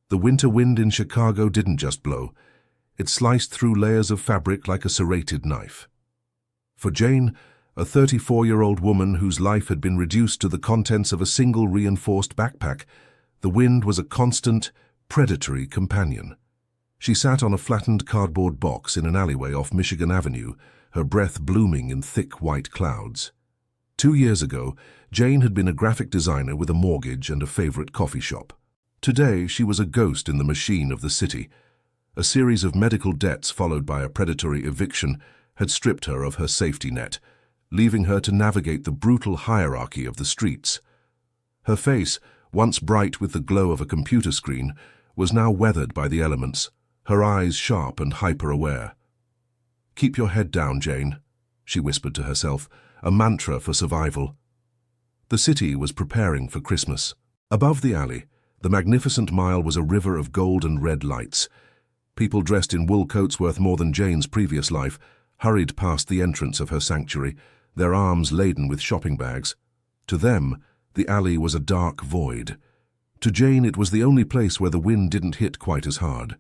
The winter wind in Chicago didn't just blow. It sliced through layers of fabric like a serrated knife. For Jane, a 34-year-old woman whose life had been reduced to the contents of a single reinforced backpack, the wind was a constant, predatory companion. She sat on a flattened cardboard box in an alleyway off Michigan Avenue, her breath blooming in thick white clouds. 2 years ago, Jane had been a graphic designer with a mortgage and a favorite coffee shop. Today, she was a ghost in the machine of the city. A series of medical debts followed by a predatory eviction had stripped her of her safety net, leaving her to navigate the brutal hierarchy of the streets. Her face, once bright with the glow of a computer screen, was now weathered by the elements, her eyes sharp and hyper-aware. "Keep your head down, Jane," she whispered to herself, a mantra for survival. The city was preparing for Christmas. Above the alley, the magnificent mile was a river of gold and red lights. People dressed in wool coats worth more than Jane's previous life hurried past the entrance of her sanctuary, their arms laden with shopping bags. To them, the alley was a dark void. To Jane, it was the only place where the wind didn't hit quite as hard.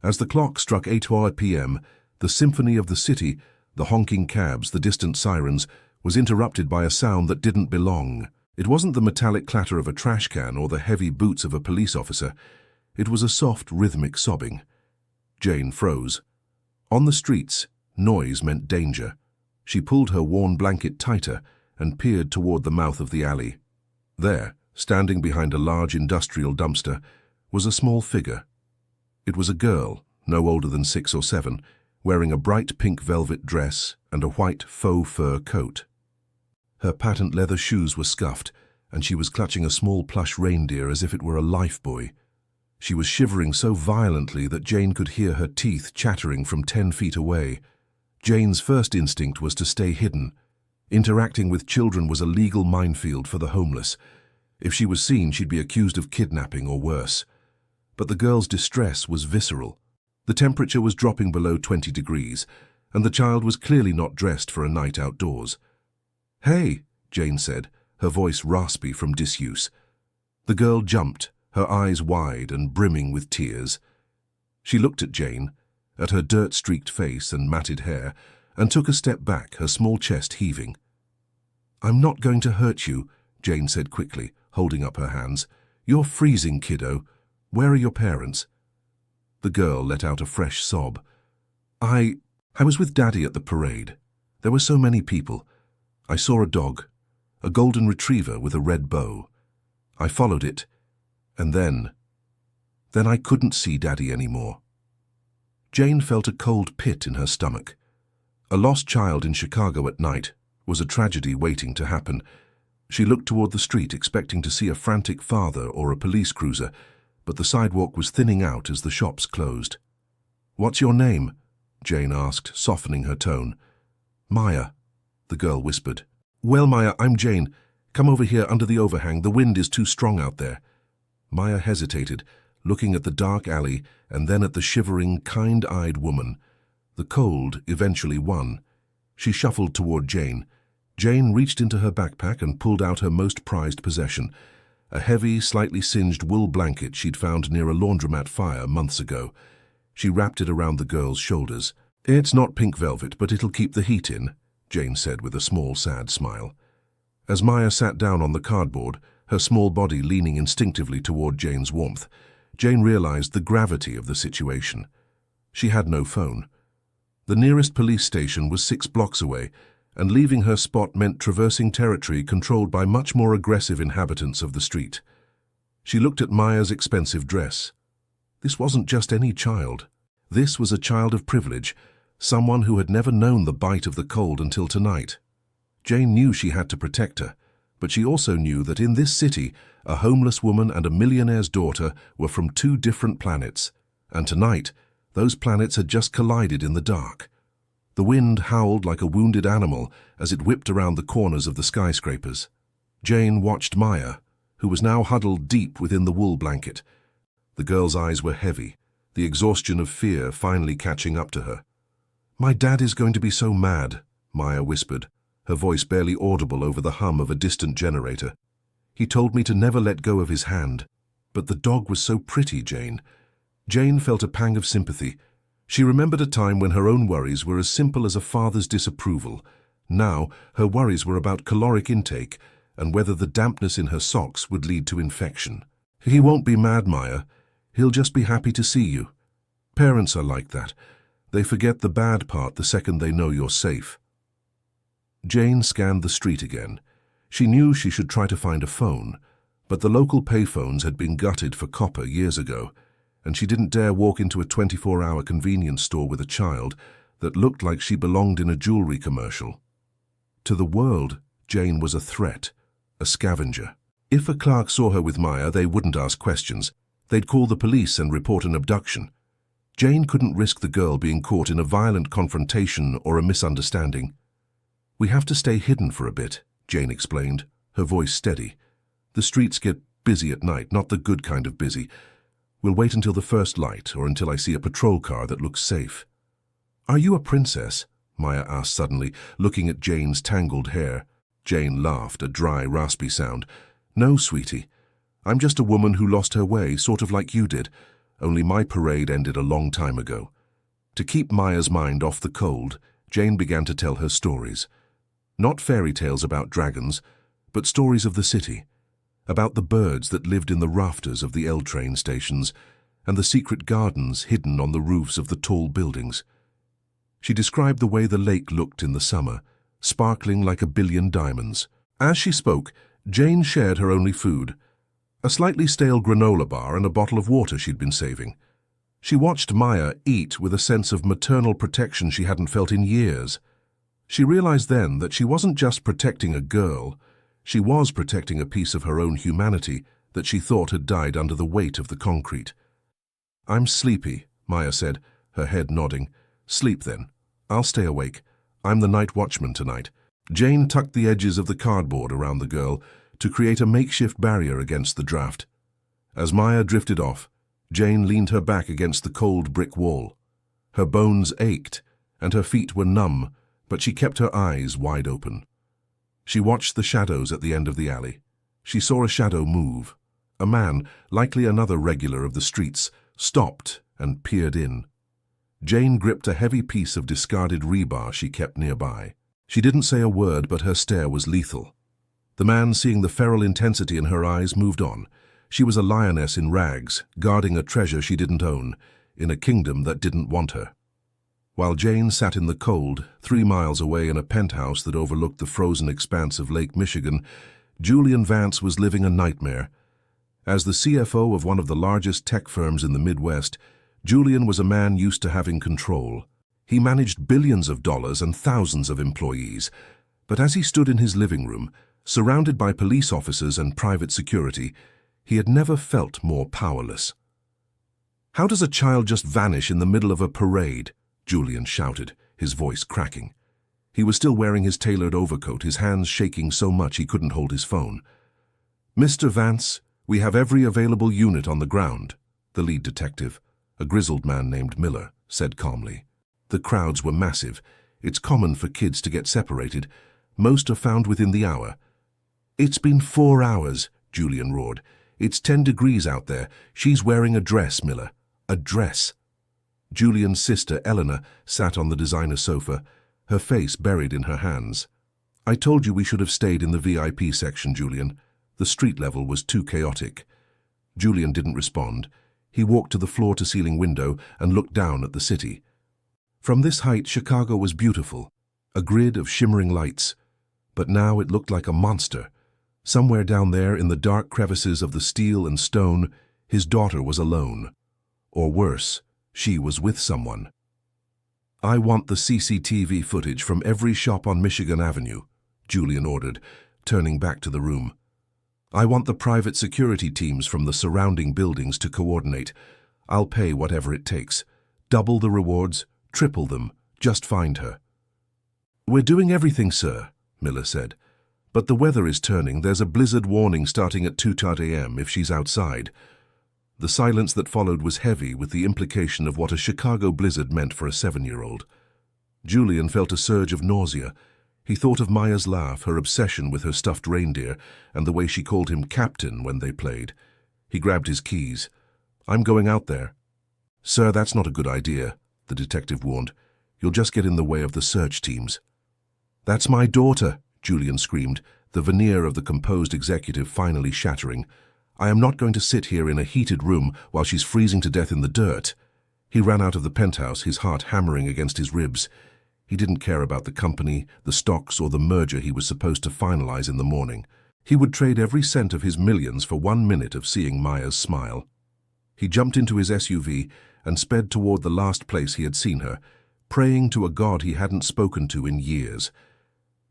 As the clock struck 8 p.m., the symphony of the city, the honking cabs, the distant sirens, was interrupted by a sound that didn't belong. It wasn't the metallic clatter of a trash can or the heavy boots of a police officer. It was a soft, rhythmic sobbing. Jane froze. On the streets, noise meant danger. She pulled her worn blanket tighter and peered toward the mouth of the alley. There, standing behind a large industrial dumpster, was a small figure. It was a girl, no older than 6 or 7, wearing a bright pink velvet dress and a white faux fur coat. Her patent leather shoes were scuffed, and she was clutching a small plush reindeer as if it were a lifebuoy. She was shivering so violently that Jane could hear her teeth chattering from 10 feet away. Jane's first instinct was to stay hidden. Interacting with children was a legal minefield for the homeless. If she was seen, she'd be accused of kidnapping or worse. But the girl's distress was visceral. The temperature was dropping below 20 degrees, and the child was clearly not dressed for a night outdoors. "Hey," Jane said, her voice raspy from disuse. The girl jumped, her eyes wide and brimming with tears. She looked at Jane, at her dirt-streaked face and matted hair, and took a step back, her small chest heaving. "I'm not going to hurt you," Jane said quickly, holding up her hands. "You're freezing, kiddo. Where are your parents?" The girl let out a fresh sob. I was with Daddy at the parade. There were so many people. I saw a dog, a golden retriever with a red bow. I followed it, and then I couldn't see Daddy anymore." Jane felt a cold pit in her stomach. A lost child in Chicago at night was a tragedy waiting to happen. She looked toward the street, expecting to see a frantic father or a police cruiser, but the sidewalk was thinning out as the shops closed. "What's your name?" Jane asked, softening her tone. "Maya," the girl whispered. "Well, Maya, I'm Jane. Come over here under the overhang. The wind is too strong out there." Maya hesitated, looking at the dark alley and then at the shivering, kind-eyed woman. The cold eventually won. She shuffled toward Jane. Jane reached into her backpack and pulled out her most prized possession, a heavy, slightly singed wool blanket she'd found near a laundromat fire months ago. She wrapped it around the girl's shoulders. "It's not pink velvet, but it'll keep the heat in," Jane said with a small, sad smile. As Maya sat down on the cardboard, her small body leaning instinctively toward Jane's warmth, Jane realized the gravity of the situation. She had no phone. The nearest police station was 6 blocks away, and leaving her spot meant traversing territory controlled by much more aggressive inhabitants of the street. She looked at Maya's expensive dress. This wasn't just any child. This was a child of privilege, someone who had never known the bite of the cold until tonight. Jane knew she had to protect her, but she also knew that in this city, a homeless woman and a millionaire's daughter were from 2 different planets, and tonight, those planets had just collided in the dark. The wind howled like a wounded animal as it whipped around the corners of the skyscrapers. Jane watched Maya, who was now huddled deep within the wool blanket. The girl's eyes were heavy, the exhaustion of fear finally catching up to her. "My dad is going to be so mad," Maya whispered, her voice barely audible over the hum of a distant generator. "He told me to never let go of his hand." But the dog was so pretty, Jane. Jane felt a pang of sympathy. She remembered a time when her own worries were as simple as a father's disapproval. Now, her worries were about caloric intake and whether the dampness in her socks would lead to infection. "He won't be mad, Maya. He'll just be happy to see you. Parents are like that. They forget the bad part the second they know you're safe." Jane scanned the street again. She knew she should try to find a phone, but the local payphones had been gutted for copper years ago, and she didn't dare walk into a 24-hour convenience store with a child that looked like she belonged in a jewelry commercial. To the world, Jane was a threat, a scavenger. If a clerk saw her with Maya, they wouldn't ask questions. They'd call the police and report an abduction. Jane couldn't risk the girl being caught in a violent confrontation or a misunderstanding. "We have to stay hidden for a bit," Jane explained, her voice steady. "The streets get busy at night, not the good kind of busy. We'll wait until the first light or until I see a patrol car that looks safe." "Are you a princess?" Maya asked suddenly, looking at Jane's tangled hair. Jane laughed, a dry, raspy sound. "No, sweetie. I'm just a woman who lost her way, sort of like you did, only my parade ended a long time ago." To keep Maya's mind off the cold, Jane began to tell her stories. Not fairy tales about dragons, but stories of the city, about the birds that lived in the rafters of the L train stations and the secret gardens hidden on the roofs of the tall buildings. She described the way the lake looked in the summer, sparkling like a billion diamonds. As she spoke, Jane shared her only food, a slightly stale granola bar and a bottle of water she'd been saving. She watched Maya eat with a sense of maternal protection she hadn't felt in years. She realized then that she wasn't just protecting a girl, she was protecting a piece of her own humanity that she thought had died under the weight of the concrete. "I'm sleepy," Maya said, her head nodding. "Sleep then. I'll stay awake. I'm the night watchman tonight." Jane tucked the edges of the cardboard around the girl to create a makeshift barrier against the draft. As Maya drifted off, Jane leaned her back against the cold brick wall. Her bones ached, and her feet were numb, but she kept her eyes wide open. She watched the shadows at the end of the alley. She saw a shadow move. A man, likely another regular of the streets, stopped and peered in. Jane gripped a heavy piece of discarded rebar she kept nearby. She didn't say a word, but her stare was lethal. The man, seeing the feral intensity in her eyes, moved on. She was a lioness in rags, guarding a treasure she didn't own, in a kingdom that didn't want her. While Jane sat in the cold, 3 miles away in a penthouse that overlooked the frozen expanse of Lake Michigan, Julian Vance was living a nightmare. As the CFO of one of the largest tech firms in the Midwest, Julian was a man used to having control. He managed billions of dollars and thousands of employees. But as he stood in his living room, surrounded by police officers and private security, he had never felt more powerless. "How does a child just vanish in the middle of a parade?" Julian shouted, his voice cracking. He was still wearing his tailored overcoat, his hands shaking so much he couldn't hold his phone. "Mr. Vance, we have every available unit on the ground," the lead detective, a grizzled man named Miller, said calmly. The crowds were massive. It's common for kids to get separated. Most are found within the hour. "It's been 4 hours," Julian roared. "It's 10 degrees out there. She's wearing a dress, Miller. A dress." Julian's sister, Eleanor, sat on the designer sofa, her face buried in her hands. "I told you we should have stayed in the VIP section, Julian. The street level was too chaotic." Julian didn't respond. He walked to the floor-to-ceiling window and looked down at the city. From this height, Chicago was beautiful, a grid of shimmering lights. But now it looked like a monster. Somewhere down there in the dark crevices of the steel and stone, his daughter was alone. Or worse, she was with someone. "I want the CCTV footage from every shop on Michigan Avenue," Julian ordered, turning back to the room. "I want the private security teams from the surrounding buildings to coordinate. I'll pay whatever it takes. Double the rewards, triple them. Just find her." "We're doing everything, sir," Miller said. "But the weather is turning. There's a blizzard warning starting at 2:30 a.m. if she's outside." The silence that followed was heavy with the implication of what a Chicago blizzard meant for a 7-year-old. Julian felt a surge of nausea. He thought of Maya's laugh, her obsession with her stuffed reindeer, and the way she called him captain when they played. He grabbed his keys. "I'm going out there." "Sir, that's not a good idea," the detective warned. "You'll just get in the way of the search teams." "That's my daughter," Julian screamed, the veneer of the composed executive finally shattering. "I am not going to sit here in a heated room while she's freezing to death in the dirt." He ran out of the penthouse, his heart hammering against his ribs. He didn't care about the company, the stocks, or the merger he was supposed to finalize in the morning. He would trade every cent of his millions for 1 minute of seeing Maya's smile. He jumped into his SUV and sped toward the last place he had seen her, praying to a god he hadn't spoken to in years.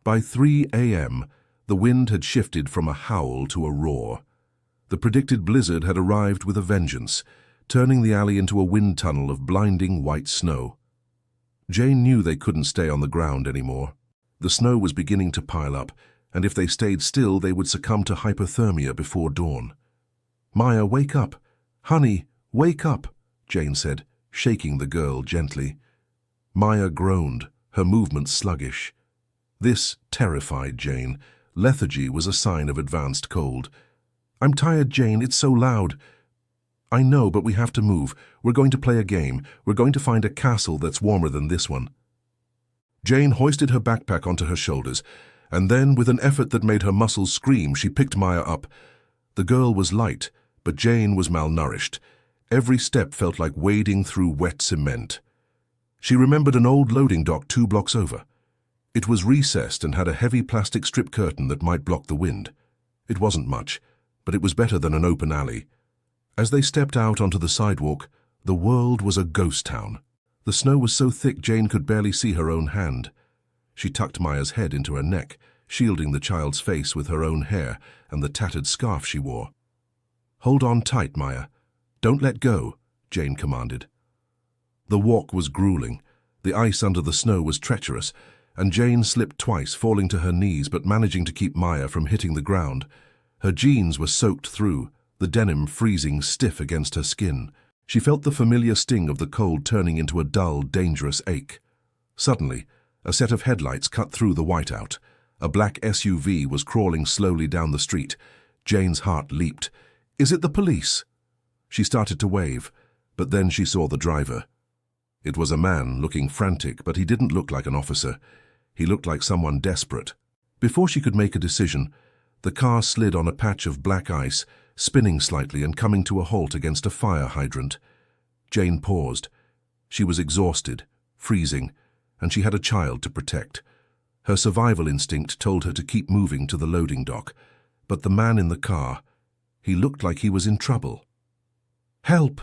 By 3 a.m., the wind had shifted from a howl to a roar. The predicted blizzard had arrived with a vengeance, turning the alley into a wind tunnel of blinding white snow. Jane knew they couldn't stay on the ground anymore. The snow was beginning to pile up, and if they stayed still, they would succumb to hypothermia before dawn. "Maya, wake up! Honey, wake up!" Jane said, shaking the girl gently. Maya groaned, her movements sluggish. This terrified Jane. Lethargy was a sign of advanced cold. "I'm tired, Jane. It's so loud." "I know, but we have to move. We're going to play a game. We're going to find a castle that's warmer than this one." Jane hoisted her backpack onto her shoulders, and then, with an effort that made her muscles scream, she picked Maya up. The girl was light, but Jane was malnourished. Every step felt like wading through wet cement. She remembered an old loading dock 2 blocks over. It was recessed and had a heavy plastic strip curtain that might block the wind. It wasn't much, but it was better than an open alley. As they stepped out onto the sidewalk, the world was a ghost town. The snow was so thick Jane could barely see her own hand. She tucked Maya's head into her neck, shielding the child's face with her own hair and the tattered scarf she wore. "Hold on tight, Maya. Don't let go," Jane commanded. The walk was grueling. The ice under the snow was treacherous, and Jane slipped twice, falling to her knees but managing to keep Maya from hitting the ground. Her jeans were soaked through, the denim freezing stiff against her skin. She felt the familiar sting of the cold turning into a dull, dangerous ache. Suddenly, a set of headlights cut through the whiteout. A black SUV was crawling slowly down the street. Jane's heart leaped. "Is it the police?" She started to wave, but then she saw the driver. It was a man, looking frantic, but he didn't look like an officer. He looked like someone desperate. Before she could make a decision, the car slid on a patch of black ice, spinning slightly and coming to a halt against a fire hydrant. Jane paused. She was exhausted, freezing, and she had a child to protect. Her survival instinct told her to keep moving to the loading dock, but the man in the car, he looked like he was in trouble. "Help!"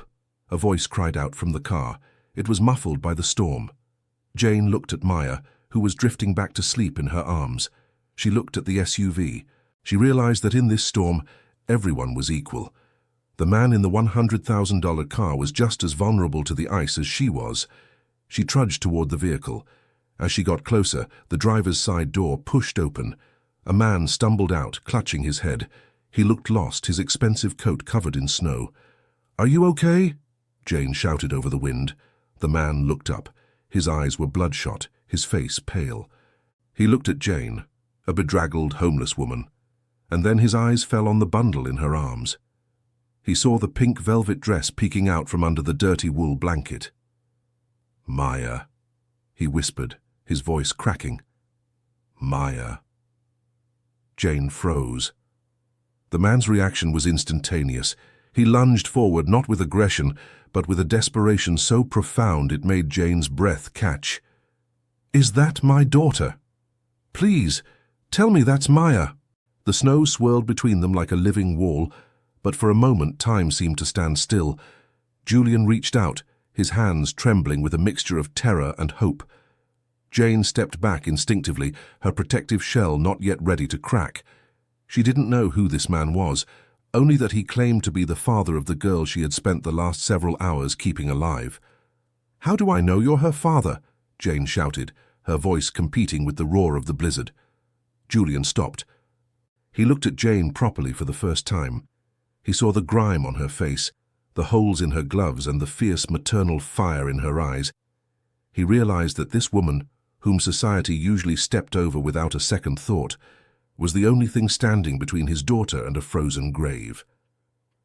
a voice cried out from the car. It was muffled by the storm. Jane looked at Maya, who was drifting back to sleep in her arms. She looked at the SUV. She realized that in this storm, everyone was equal. The man in the $100,000 car was just as vulnerable to the ice as she was. She trudged toward the vehicle. As she got closer, the driver's side door pushed open. A man stumbled out, clutching his head. He looked lost, his expensive coat covered in snow. "Are you okay?" Jane shouted over the wind. The man looked up. His eyes were bloodshot, his face pale. He looked at Jane, a bedraggled, homeless woman, and then his eyes fell on the bundle in her arms. He saw the pink velvet dress peeking out from under the dirty wool blanket. "Maya," he whispered, his voice cracking. "Maya." Jane froze. The man's reaction was instantaneous. He lunged forward, not with aggression, but with a desperation so profound it made Jane's breath catch. "Is that my daughter? Please, tell me that's Maya." The snow swirled between them like a living wall, but for a moment time seemed to stand still. Julian reached out, his hands trembling with a mixture of terror and hope. Jane stepped back instinctively, her protective shell not yet ready to crack. She didn't know who this man was, only that he claimed to be the father of the girl she had spent the last several hours keeping alive. "How do I know you're her father?" Jane shouted, her voice competing with the roar of the blizzard. Julian stopped. He looked at Jane properly for the first time. He saw the grime on her face, the holes in her gloves and the fierce maternal fire in her eyes. He realized that this woman, whom society usually stepped over without a second thought, was the only thing standing between his daughter and a frozen grave.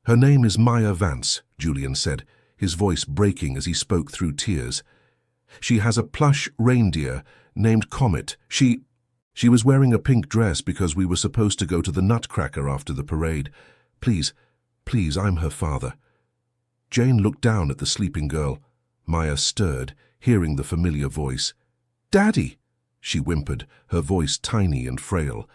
Her name is Maya Vance, Julian said, his voice breaking as he spoke through tears. She has a plush reindeer named Comet. She was wearing a pink dress because we were supposed to go to the Nutcracker after the parade. Please, I'm her father. Jane looked down at the sleeping girl. Maya stirred, hearing the familiar voice. Daddy, she whimpered, her voice tiny and frail.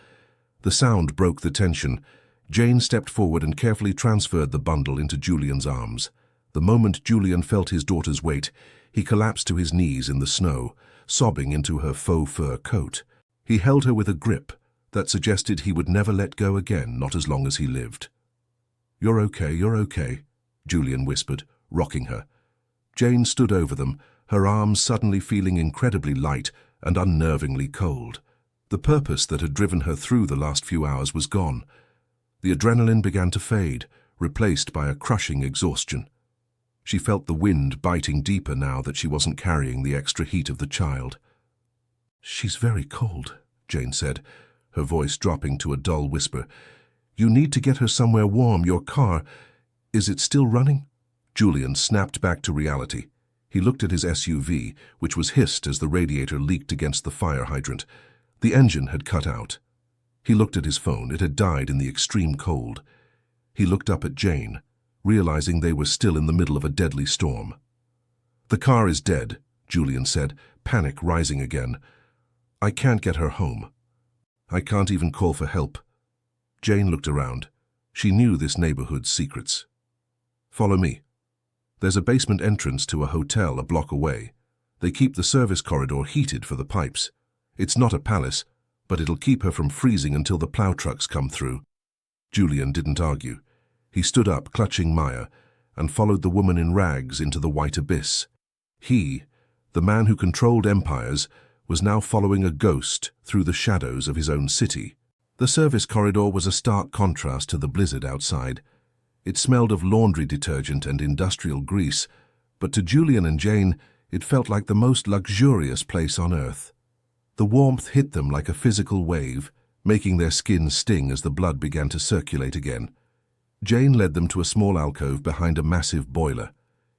The sound broke the tension. Jane stepped forward and carefully transferred the bundle into Julian's arms. The moment Julian felt his daughter's weight, he collapsed to his knees in the snow, sobbing into her faux fur coat. He held her with a grip that suggested he would never let go again, not as long as he lived. You're okay, Julian whispered, rocking her. Jane stood over them, her arms suddenly feeling incredibly light and unnervingly cold. The purpose that had driven her through the last few hours was gone. The adrenaline began to fade, replaced by a crushing exhaustion. She felt the wind biting deeper now that she wasn't carrying the extra heat of the child. She's very cold, Jane said, her voice dropping to a dull whisper. You need to get her somewhere warm. Your car, is it still running? Julian snapped back to reality. He looked at his SUV, which was hissed as the radiator leaked against the fire hydrant. The engine had cut out. He looked at his phone. It had died in the extreme cold. He looked up at Jane, realizing they were still in the middle of a deadly storm. The car is dead, Julian said, panic rising again. I can't get her home. I can't even call for help. Jane looked around. She knew this neighborhood's secrets. Follow me. There's a basement entrance to a hotel a block away. They keep the service corridor heated for the pipes. It's not a palace, but it'll keep her from freezing until the plow trucks come through. Julian didn't argue. He stood up, clutching Maya, and followed the woman in rags into the white abyss. He, the man who controlled empires, was now following a ghost through the shadows of his own city. The service corridor was a stark contrast to the blizzard outside. It smelled of laundry detergent and industrial grease, but to Julian and Jane, it felt like the most luxurious place on earth. The warmth hit them like a physical wave, making their skin sting as the blood began to circulate again. Jane led them to a small alcove behind a massive boiler.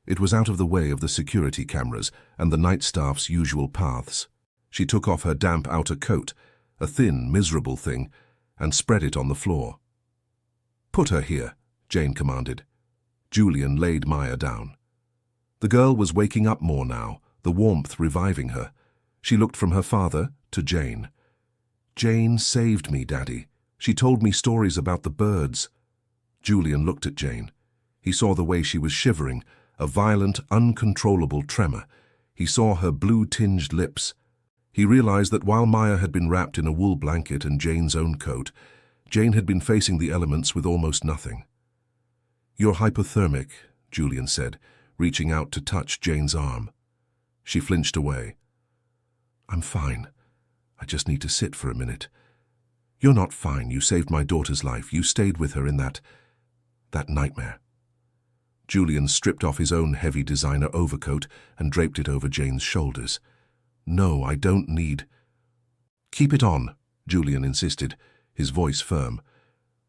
It was out of the way of the security cameras and the night staff's usual paths. She took off her damp outer coat, a thin, miserable thing, and spread it on the floor. Put her here, Jane commanded. Julian laid Maya down. The girl was waking up more now, the warmth reviving her. She looked from her father to Jane. Jane saved me, Daddy. She told me stories about the birds. Julian looked at Jane. He saw the way she was shivering, a violent, uncontrollable tremor. He saw her blue-tinged lips. He realized that while Maya had been wrapped in a wool blanket and Jane's own coat, Jane had been facing the elements with almost nothing. You're hypothermic, Julian said, reaching out to touch Jane's arm. She flinched away. I'm fine. I just need to sit for a minute. You're not fine. You saved my daughter's life. You stayed with her in that nightmare. Julian stripped off his own heavy designer overcoat and draped it over Jane's shoulders. No, I don't need... Keep it on, Julian insisted, his voice firm.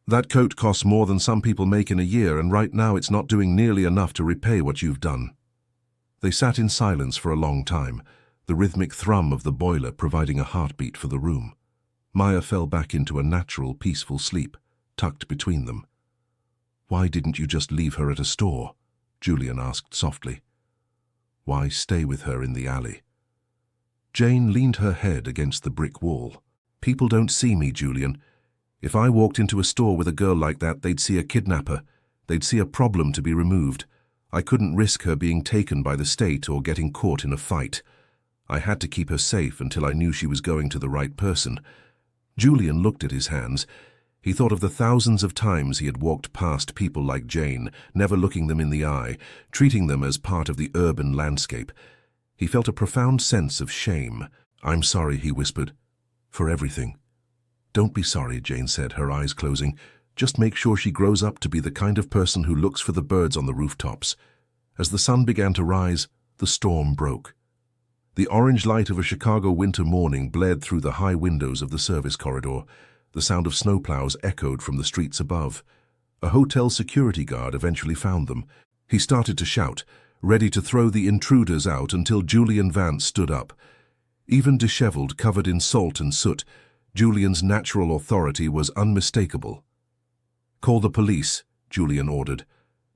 That coat costs more than some people make in a year, and right now it's not doing nearly enough to repay what you've done. They sat in silence for a long time, the rhythmic thrum of the boiler providing a heartbeat for the room. Maya fell back into a natural, peaceful sleep, tucked between them. Why didn't you just leave her at a store? Julian asked softly. Why stay with her in the alley? Jane leaned her head against the brick wall. People don't see me, Julian. If I walked into a store with a girl like that, they'd see a kidnapper. They'd see a problem to be removed. I couldn't risk her being taken by the state or getting caught in a fight. I had to keep her safe until I knew she was going to the right person. Julian looked at his hands. He thought of the thousands of times he had walked past people like Jane, never looking them in the eye, treating them as part of the urban landscape. He felt a profound sense of shame. I'm sorry, he whispered, for everything. Don't be sorry, Jane said, her eyes closing. Just make sure she grows up to be the kind of person who looks for the birds on the rooftops. As the sun began to rise, the storm broke. The orange light of a Chicago winter morning bled through the high windows of the service corridor. The sound of snowplows echoed from the streets above. A hotel security guard eventually found them. He started to shout, ready to throw the intruders out until Julian Vance stood up. Even disheveled, covered in salt and soot, Julian's natural authority was unmistakable. "Call the police," Julian ordered.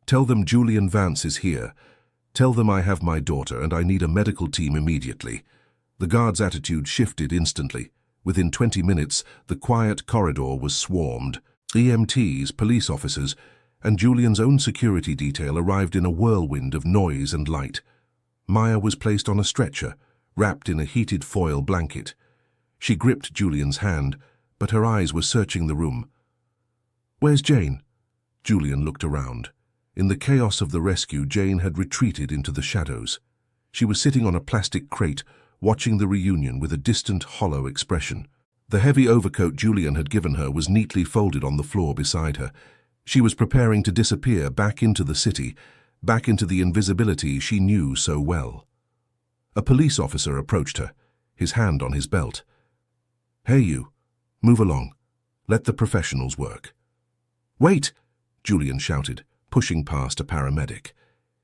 "Tell them Julian Vance is here. Tell them I have my daughter and I need a medical team immediately." The guard's attitude shifted instantly. Within 20 minutes, the quiet corridor was swarmed. EMTs, police officers, and Julian's own security detail arrived in a whirlwind of noise and light. Maya was placed on a stretcher, wrapped in a heated foil blanket. She gripped Julian's hand, but her eyes were searching the room. "Where's Jane?" Julian looked around. In the chaos of the rescue, Jane had retreated into the shadows. She was sitting on a plastic crate, watching the reunion with a distant, hollow expression. The heavy overcoat Julian had given her was neatly folded on the floor beside her. She was preparing to disappear back into the city, back into the invisibility she knew so well. A police officer approached her, his hand on his belt. "Hey you, move along. Let the professionals work." "Wait!" Julian shouted, pushing past a paramedic.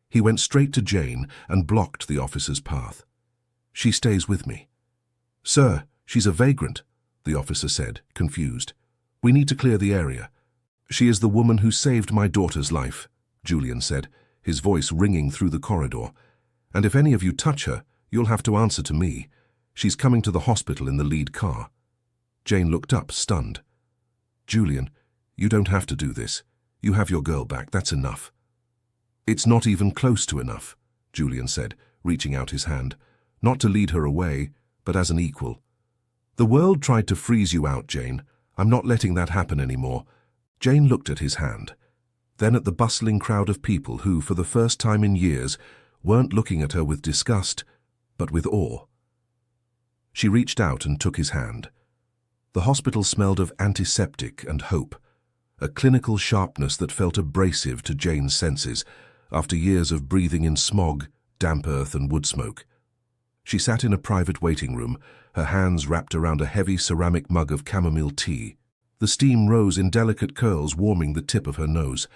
He went straight to Jane and blocked the officer's path. "She stays with me." "Sir, she's a vagrant," the officer said, confused. "We need to clear the area." "She is the woman who saved my daughter's life," Julian said, his voice ringing through the corridor. "And if any of you touch her, you'll have to answer to me. She's coming to the hospital in the lead car." Jane looked up, stunned. "Julian, you don't have to do this. You have your girl back, that's enough." "It's not even close to enough," Julian said, reaching out his hand. "Not to lead her away, but as an equal." "The world tried to freeze you out, Jane. I'm not letting that happen anymore." Jane looked at his hand, then at the bustling crowd of people who, for the first time in years, weren't looking at her with disgust, but with awe. She reached out and took his hand. The hospital smelled of antiseptic and hope, a clinical sharpness that felt abrasive to Jane's senses after years of breathing in smog, damp earth and wood smoke. She sat in a private waiting room, her hands wrapped around a heavy ceramic mug of chamomile tea. The steam rose in delicate curls, warming the tip of her nose.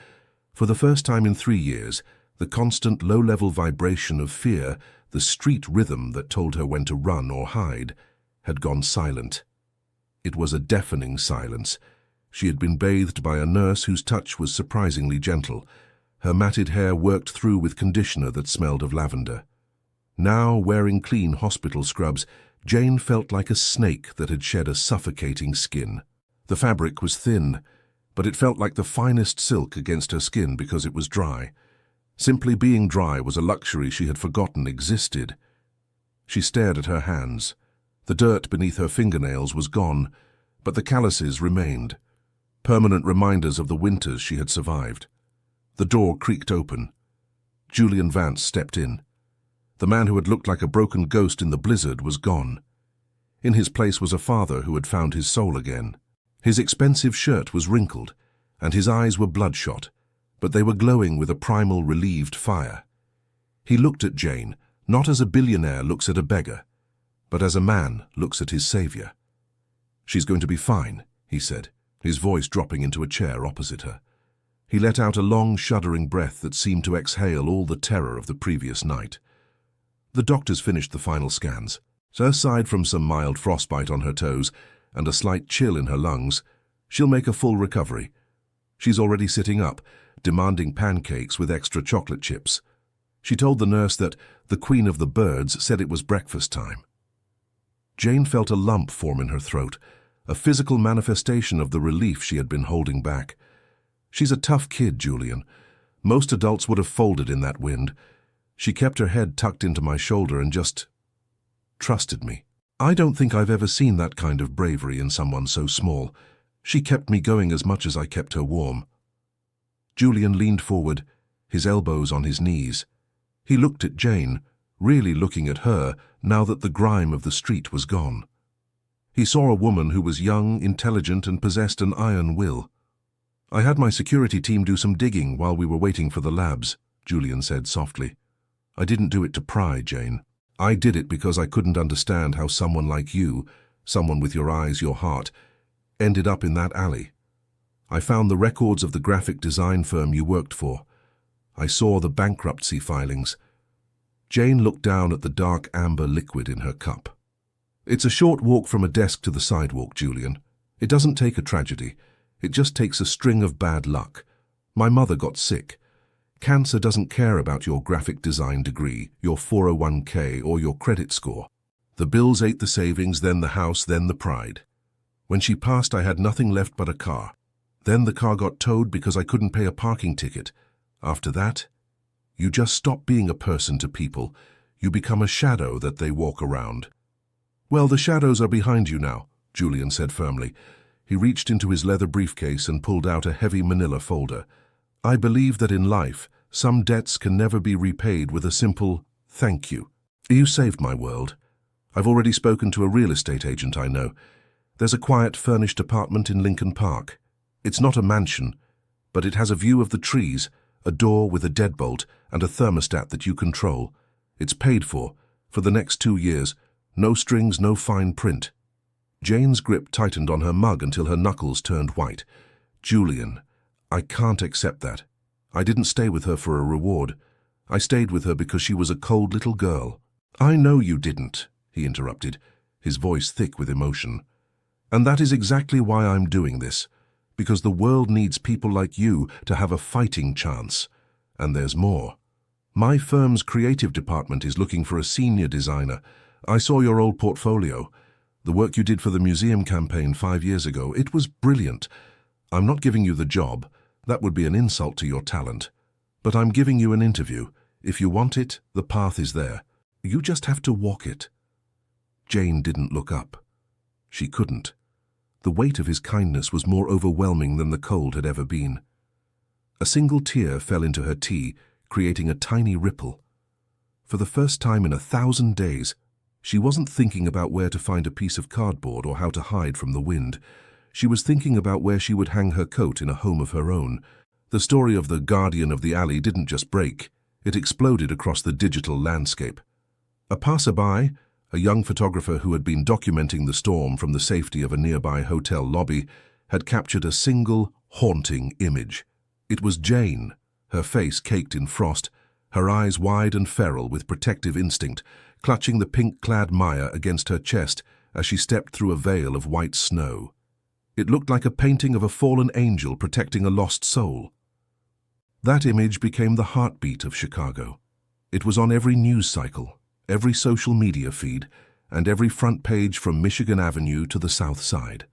For the first time in 3 years, the constant low-level vibration of fear, the street rhythm that told her when to run or hide, had gone silent. It was a deafening silence. She had been bathed by a nurse whose touch was surprisingly gentle. Her matted hair worked through with conditioner that smelled of lavender. Now, wearing clean hospital scrubs, Jane felt like a snake that had shed a suffocating skin. The fabric was thin, but it felt like the finest silk against her skin because it was dry. Simply being dry was a luxury she had forgotten existed. She stared at her hands. The dirt beneath her fingernails was gone, but the calluses remained, permanent reminders of the winters she had survived. The door creaked open. Julian Vance stepped in. The man who had looked like a broken ghost in the blizzard was gone. In his place was a father who had found his soul again. His expensive shirt was wrinkled, and his eyes were bloodshot, but they were glowing with a primal, relieved fire. He looked at Jane, not as a billionaire looks at a beggar, but as a man looks at his savior. "She's going to be fine," he said, his voice dropping into a chair opposite her. He let out a long, shuddering breath that seemed to exhale all the terror of the previous night. The doctors finished the final scans. So aside from some mild frostbite on her toes and a slight chill in her lungs, she'll make a full recovery. She's already sitting up, demanding pancakes with extra chocolate chips. She told the nurse that the Queen of the Birds said it was breakfast time. Jane felt a lump form in her throat, a physical manifestation of the relief she had been holding back. "She's a tough kid, Julian. Most adults would have folded in that wind. She kept her head tucked into my shoulder and just trusted me. I don't think I've ever seen that kind of bravery in someone so small. She kept me going as much as I kept her warm." Julian leaned forward, his elbows on his knees. He looked at Jane, really looking at her now that the grime of the street was gone. He saw a woman who was young, intelligent, and possessed an iron will. "I had my security team do some digging while we were waiting for the labs," Julian said softly. "I didn't do it to pry, Jane. I did it because I couldn't understand how someone like you, someone with your eyes, your heart, ended up in that alley. I found the records of the graphic design firm you worked for. I saw the bankruptcy filings. Jane looked down at the dark amber liquid in her cup. It's a short walk from a desk to the sidewalk, Julian. It doesn't take a tragedy. It just takes a string of bad luck. My mother got sick. Cancer doesn't care about your graphic design degree, your 401k, or your credit score. The bills ate the savings, then the house, then the pride. When she passed, I had nothing left but a car. Then the car got towed because I couldn't pay a parking ticket. After that, you just stop being a person to people. You become a shadow that they walk around. Well, the shadows are behind you now, Julian said firmly. He reached into his leather briefcase and pulled out a heavy manila folder. I believe that in life, some debts can never be repaid with a simple thank you. You saved my world. I've already spoken to a real estate agent I know. There's a quiet, furnished apartment in Lincoln Park. It's not a mansion, but it has a view of the trees, a door with a deadbolt, and a thermostat that you control. It's paid for the next 2 years. No strings, no fine print. Jane's grip tightened on her mug until her knuckles turned white. Julian, I can't accept that. I didn't stay with her for a reward. I stayed with her because she was a cold little girl. I know you didn't, he interrupted, his voice thick with emotion. And that is exactly why I'm doing this, because the world needs people like you to have a fighting chance. And there's more. My firm's creative department is looking for a senior designer. I saw your old portfolio. The work you did for the museum campaign 5 years ago, it was brilliant. I'm not giving you the job. That would be an insult to your talent. But I'm giving you an interview. If you want it, the path is there. You just have to walk it. Jane didn't look up. She couldn't. The weight of his kindness was more overwhelming than the cold had ever been. A single tear fell into her tea, creating a tiny ripple. For the first time in 1,000 days, she wasn't thinking about where to find a piece of cardboard or how to hide from the wind. She was thinking about where she would hang her coat in a home of her own. The story of the guardian of the alley didn't just break. It exploded across the digital landscape. A passerby, a young photographer who had been documenting the storm from the safety of a nearby hotel lobby, had captured a single, haunting image. It was Jane, her face caked in frost, her eyes wide and feral with protective instinct, clutching the pink-clad Maya against her chest as she stepped through a veil of white snow. It looked like a painting of a fallen angel protecting a lost soul. That image became the heartbeat of Chicago. It was on every news cycle, every social media feed, and every front page from Michigan Avenue to the South Side.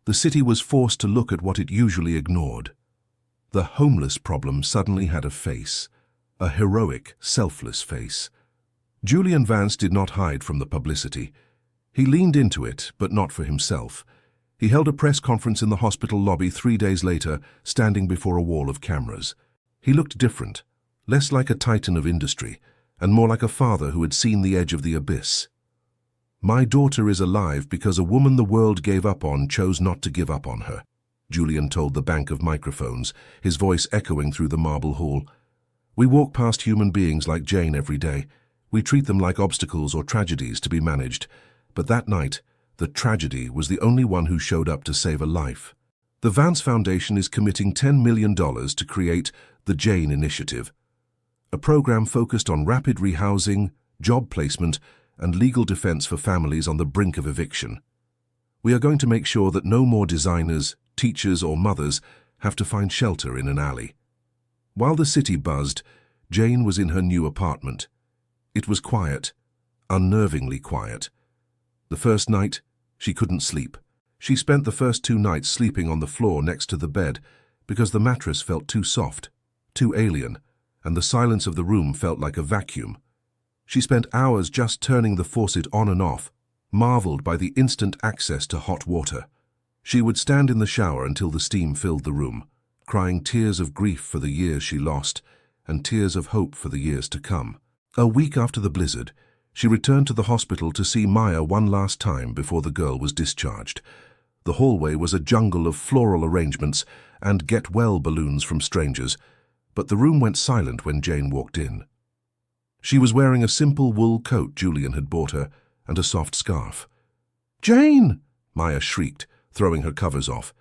The city was forced to look at what it usually ignored. The homeless problem suddenly had a face, a heroic, selfless face. Julian Vance did not hide from the publicity. He leaned into it, but not for himself. He held a press conference in the hospital lobby 3 days later, standing before a wall of cameras. He looked different, less like a titan of industry, and more like a father who had seen the edge of the abyss. My daughter is alive because a woman the world gave up on chose not to give up on her, Julian told the bank of microphones, his voice echoing through the marble hall. We walk past human beings like Jane every day. We treat them like obstacles or tragedies to be managed. But that night, the tragedy was the only one who showed up to save a life. The Vance Foundation is committing $10 million to create the Jane Initiative, a program focused on rapid rehousing, job placement, and legal defense for families on the brink of eviction. We are going to make sure that no more designers, teachers, or mothers have to find shelter in an alley. While the city buzzed, Jane was in her new apartment. It was quiet, unnervingly quiet. The first night, she couldn't sleep. She spent the first 2 nights sleeping on the floor next to the bed because the mattress felt too soft, too alien, and the silence of the room felt like a vacuum. She spent hours just turning the faucet on and off, marveled by the instant access to hot water. She would stand in the shower until the steam filled the room, crying tears of grief for the years she lost and tears of hope for the years to come. A week after the blizzard, she returned to the hospital to see Maya one last time before the girl was discharged. The hallway was a jungle of floral arrangements and get-well balloons from strangers, but the room went silent when Jane walked in. She was wearing a simple wool coat Julian had bought her and a soft scarf. "Jane!" Maya shrieked, throwing her covers off.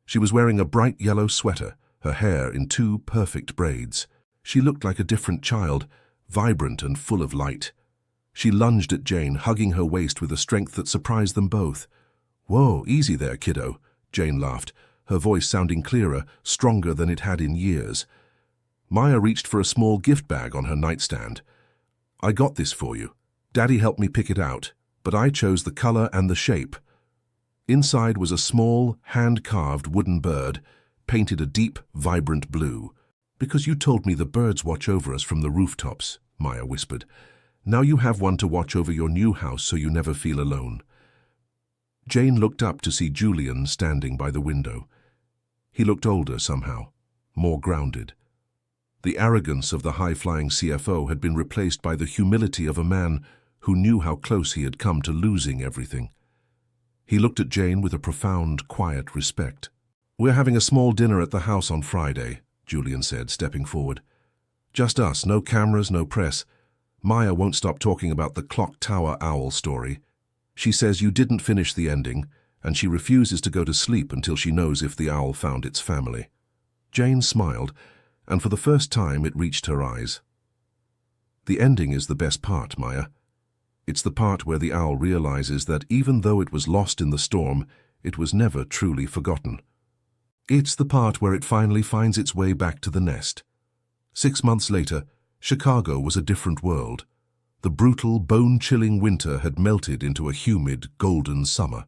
She was wearing a bright yellow sweater, her hair in two perfect braids. She looked like a different child, vibrant and full of light. She lunged at Jane, hugging her waist with a strength that surprised them both. "Whoa, easy there, kiddo," Jane laughed, her voice sounding clearer, stronger than it had in years. Maya reached for a small gift bag on her nightstand. "I got this for you. Daddy helped me pick it out, but I chose the color and the shape." Inside was a small, hand-carved wooden bird, painted a deep, vibrant blue. "Because you told me the birds watch over us from the rooftops," Maya whispered. "Now you have one to watch over your new house so you never feel alone." Jane looked up to see Julian standing by the window. He looked older somehow, more grounded. The arrogance of the high-flying CFO had been replaced by the humility of a man who knew how close he had come to losing everything. He looked at Jane with a profound, quiet respect. "We're having a small dinner at the house on Friday," Julian said, stepping forward. "Just us, no cameras, no press. Maya won't stop talking about the clock tower owl story. She says you didn't finish the ending, and she refuses to go to sleep until she knows if the owl found its family." Jane smiled, and for the first time it reached her eyes. "The ending is the best part, Maya. It's the part where the owl realizes that even though it was lost in the storm, it was never truly forgotten. It's the part where it finally finds its way back to the nest." 6 months later, Chicago was a different world. The brutal, bone-chilling winter had melted into a humid, golden summer.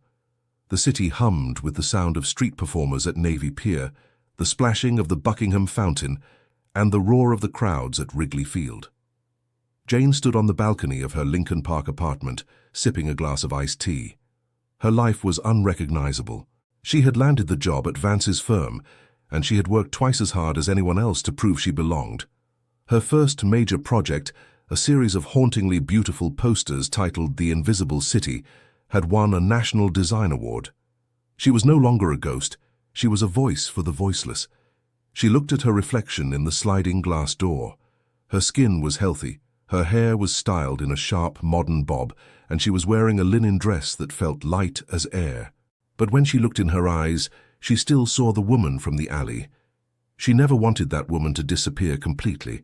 The city hummed with the sound of street performers at Navy Pier, the splashing of the Buckingham Fountain, and the roar of the crowds at Wrigley Field. Jane stood on the balcony of her Lincoln Park apartment, sipping a glass of iced tea. Her life was unrecognizable. She had landed the job at Vance's firm, and she had worked twice as hard as anyone else to prove she belonged. Her first major project, a series of hauntingly beautiful posters titled The Invisible City, had won a National Design Award. She was no longer a ghost. She was a voice for the voiceless. She looked at her reflection in the sliding glass door. Her skin was healthy. Her hair was styled in a sharp, modern bob, and she was wearing a linen dress that felt light as air. But when she looked in her eyes, she still saw the woman from the alley. She never wanted that woman to disappear completely.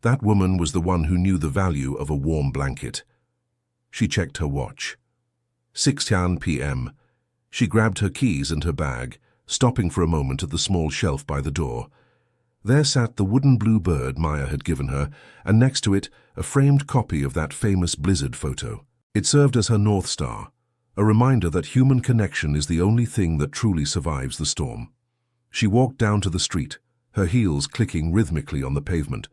That woman was the one who knew the value of a warm blanket. She checked her watch. 6:10 p.m. She grabbed her keys and her bag, stopping for a moment at the small shelf by the door. There sat the wooden blue bird Maya had given her, and next to it, a framed copy of that famous blizzard photo. It served as her North Star, a reminder that human connection is the only thing that truly survives the storm. She walked down to the street, her heels clicking rhythmically on the pavement.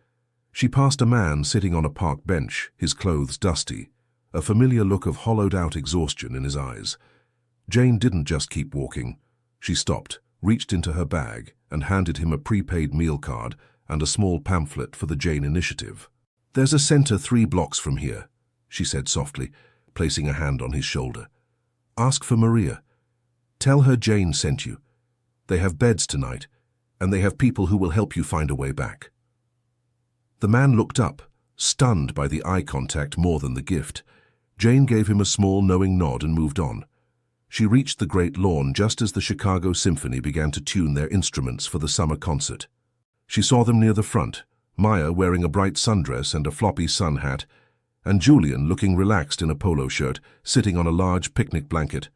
She passed a man sitting on a park bench, his clothes dusty, a familiar look of hollowed-out exhaustion in his eyes. Jane didn't just keep walking. She stopped, reached into her bag, and handed him a prepaid meal card and a small pamphlet for the Jane Initiative. "There's a center 3 blocks from here," she said softly, placing a hand on his shoulder. "Ask for Maria. Tell her Jane sent you. They have beds tonight, and they have people who will help you find a way back." The man looked up, stunned by the eye contact more than the gift. Jane gave him a small, knowing nod and moved on. She reached the great lawn just as the Chicago Symphony began to tune their instruments for the summer concert. She saw them near the front, Maya wearing a bright sundress and a floppy sun hat, and Julian looking relaxed in a polo shirt, sitting on a large picnic blanket.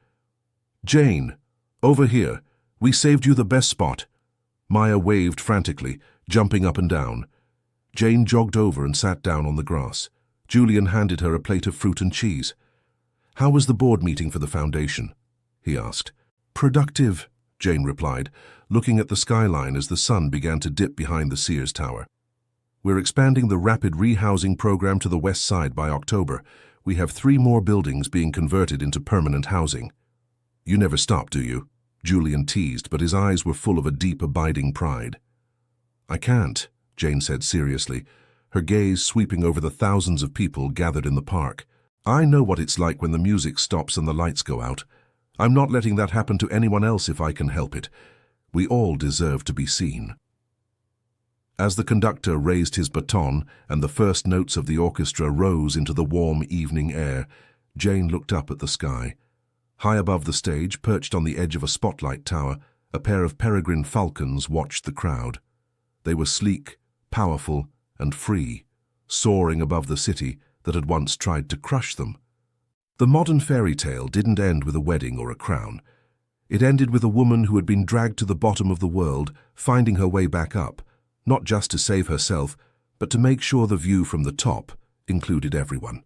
"Jane, over here. We saved you the best spot." Maya waved frantically, jumping up and down. Jane jogged over and sat down on the grass. Julian handed her a plate of fruit and cheese. "How was the board meeting for the foundation?" he asked. "Productive," Jane replied, looking at the skyline as the sun began to dip behind the Sears Tower. "We're expanding the rapid rehousing program to the west side by October. We have 3 more buildings being converted into permanent housing." "You never stop, do you?" Julian teased, but his eyes were full of a deep, abiding pride. "I can't," Jane said seriously, her gaze sweeping over the thousands of people gathered in the park. "I know what it's like when the music stops and the lights go out. I'm not letting that happen to anyone else if I can help it. We all deserve to be seen." As the conductor raised his baton and the first notes of the orchestra rose into the warm evening air, Jane looked up at the sky. High above the stage, perched on the edge of a spotlight tower, A pair of peregrine falcons watched the crowd. They were sleek, powerful, and free, soaring above the city that had once tried to crush them. The modern fairy tale didn't end with a wedding or a crown. It ended with a woman who had been dragged to the bottom of the world, finding her way back up, not just to save herself, but to make sure the view from the top included everyone.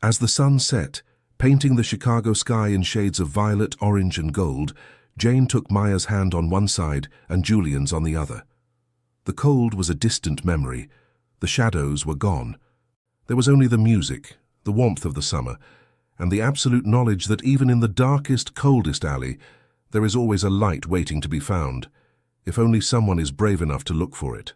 As the sun set, painting the Chicago sky in shades of violet, orange, and gold, Jane took Maya's hand on one side and Julian's on the other. The cold was a distant memory. The shadows were gone. There was only the music, the warmth of the summer, and the absolute knowledge that even in the darkest, coldest alley, there is always a light waiting to be found, if only someone is brave enough to look for it.